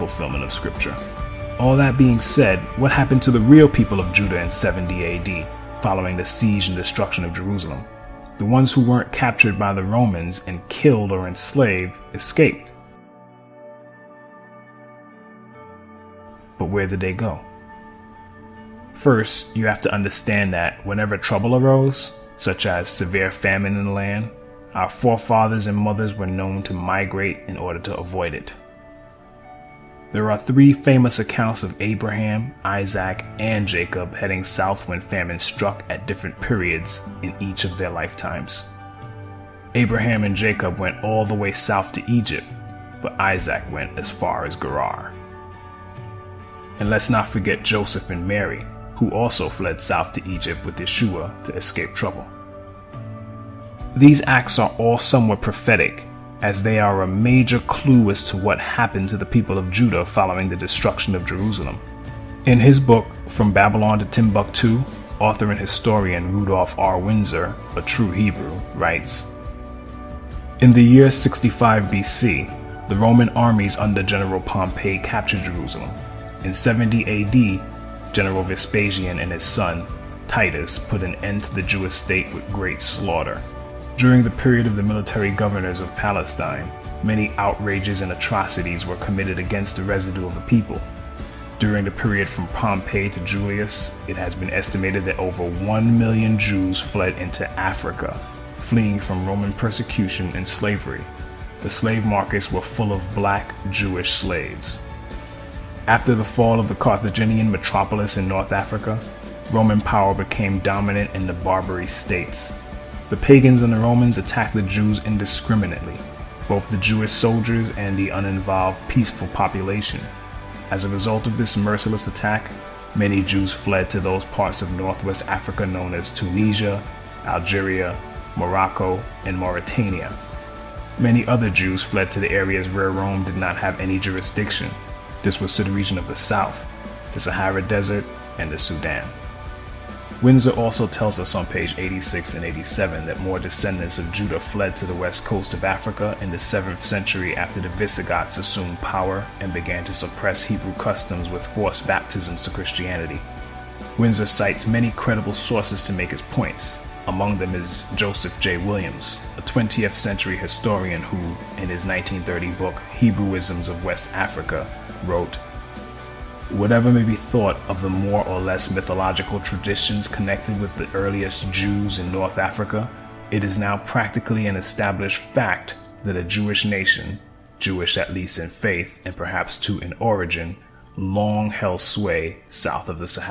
fulfillment of Scripture. All that being said, what happened to the real people of Judah in 70 AD, following the siege and destruction of Jerusalem? The ones who weren't captured by the Romans and killed or enslaved escaped. But where did they go? First, you have to understand that whenever trouble arose, such as severe famine in the land, our forefathers and mothers were known to migrate in order to avoid it. There are 3 famous accounts of Abraham, Isaac, and Jacob heading south when famine struck at different periods in each of their lifetimes. Abraham and Jacob went all the way south to Egypt, but Isaac went as far as Gerar. And let's not forget Joseph and Mary, who also fled south to Egypt with Yeshua to escape trouble. These acts are all somewhat prophetic, as they are a major clue as to what happened to the people of Judah following the destruction of Jerusalem. In his book, From Babylon to Timbuktu, author and historian Rudolph R. Windsor, a true Hebrew, writes, "In the year 65 BC, the Roman armies under General Pompey captured Jerusalem. In 70 AD, General Vespasian and his son, Titus, put an end to the Jewish state with great slaughter. During the period of the military governors of Palestine, many outrages and atrocities were committed against the residue of the people. During the period from Pompey to Julius, it has been estimated that over 1 million Jews fled into Africa, fleeing from Roman persecution and slavery. The slave markets were full of black Jewish slaves. After the fall of the Carthaginian metropolis in North Africa, Roman power became dominant in the Barbary states. The pagans and the Romans attacked the Jews indiscriminately, both the Jewish soldiers and the uninvolved peaceful population. As a result of this merciless attack, many Jews fled to those parts of Northwest Africa known as Tunisia, Algeria, Morocco, and Mauritania. Many other Jews fled to the areas where Rome did not have any jurisdiction. This was to the region of the South, the Sahara Desert, and the Sudan." Windsor also tells us on page 86 and 87 that more descendants of Judah fled to the west coast of Africa in the 7th century after the Visigoths assumed power and began to suppress Hebrew customs with forced baptisms to Christianity. Windsor cites many credible sources to make his points. Among them is Joseph J. Williams, a 20th century historian who, in his 1930 book Hebrewisms of West Africa, wrote, "Whatever may be thought of the more or less mythological traditions connected with the earliest Jews in North Africa, it is now practically an established fact that a Jewish nation, Jewish at least in faith and perhaps too in origin, long held sway south of the Sahara."